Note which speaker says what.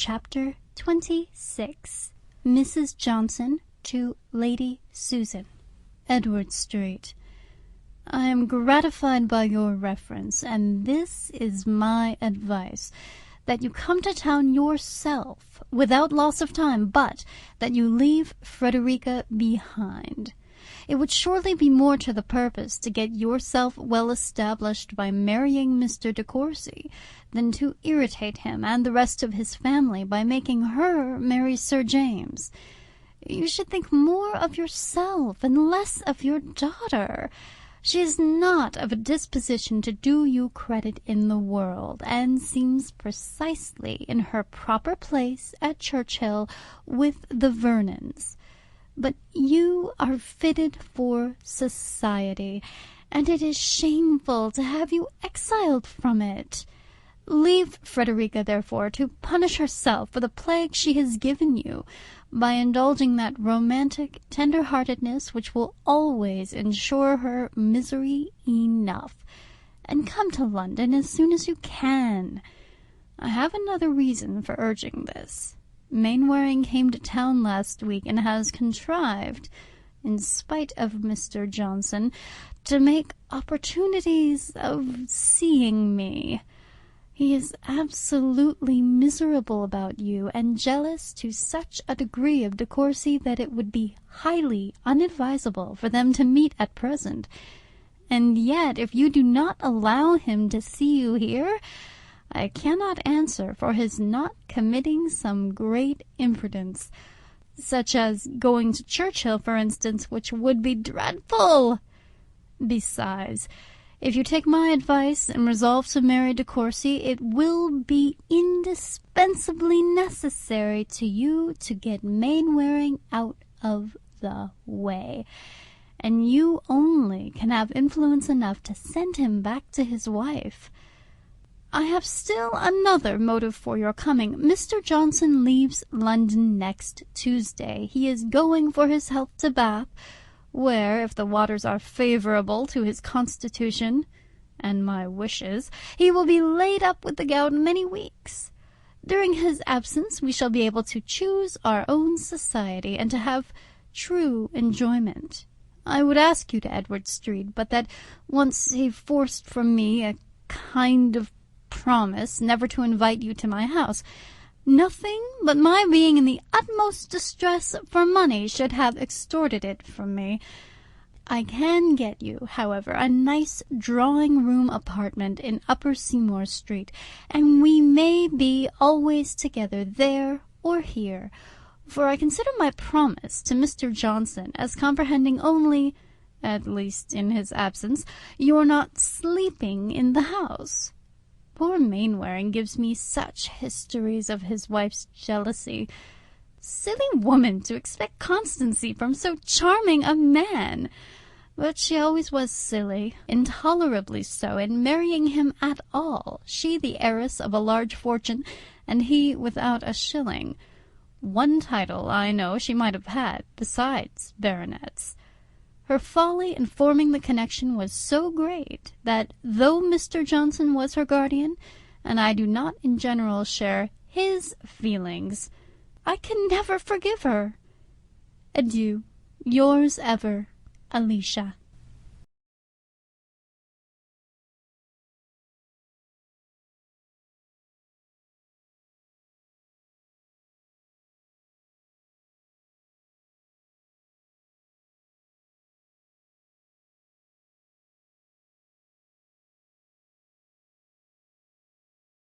Speaker 1: Chapter 26. Mrs. Johnson to Lady Susan. Edward Street. I am gratified by your reference, and this is my advice, that you come to town yourself, without loss of time, but that you leave Frederica behind. It would surely be more to the purpose to get yourself well established by marrying Mr. de Courcy, than to irritate him and the rest of his family by making her marry Sir James. You should think more of yourself and less of your daughter. She is not of a disposition to do you credit in the world, and seems precisely in her proper place at Churchill with the Vernons. But you are fitted for society, and it is shameful to have you exiled from it. Leave Frederica, therefore, to punish herself for the plague she has given you, by indulging that romantic tender-heartedness which will always ensure her misery enough, and come to London as soon as you can. I have another reason for urging this. Mainwaring came to town last week, and has contrived, in spite of Mr. Johnson, to make opportunities of seeing me. He is absolutely miserable about you, and jealous to such a degree of De Courcy that it would be highly unadvisable for them to meet at present. And yet, if you do not allow him to see you here, I cannot answer for his not committing some great imprudence, such as going to Churchill, for instance, which would be dreadful. Besides, if you take my advice and resolve to marry De Courcy, it will be indispensably necessary to you to get Mainwaring out of the way, and you only can have influence enough to send him back to his wife. I have still another motive for your coming. Mr. Johnson leaves London next Tuesday. He is going for his health to Bath, where, if the waters are favourable to his constitution and my wishes, he will be laid up with the gout many weeks. During his absence we shall be able to choose our own society, and to have true enjoyment. I would ask you to Edward Street, but that once he forced from me a kind of promise never to invite you to my house. Nothing but my being in the utmost distress for money should have extorted it from me. I can get you, however, a nice drawing-room apartment in Upper Seymour Street, and we may be always together there or here, for I consider my promise to Mr. Johnson as comprehending only, at least in his absence, your not sleeping in the house. Poor Mainwaring gives me such histories of his wife's jealousy. Silly woman to expect constancy from so charming a man! But she always was silly, intolerably so, in marrying him at all, she the heiress of a large fortune, and he without a shilling. One title, I know, she might have had, besides baronets. Her folly in forming the connection was so great, that though Mr. Johnson was her guardian, and I do not in general share his feelings, I can never forgive her. Adieu. Yours ever, Alicia.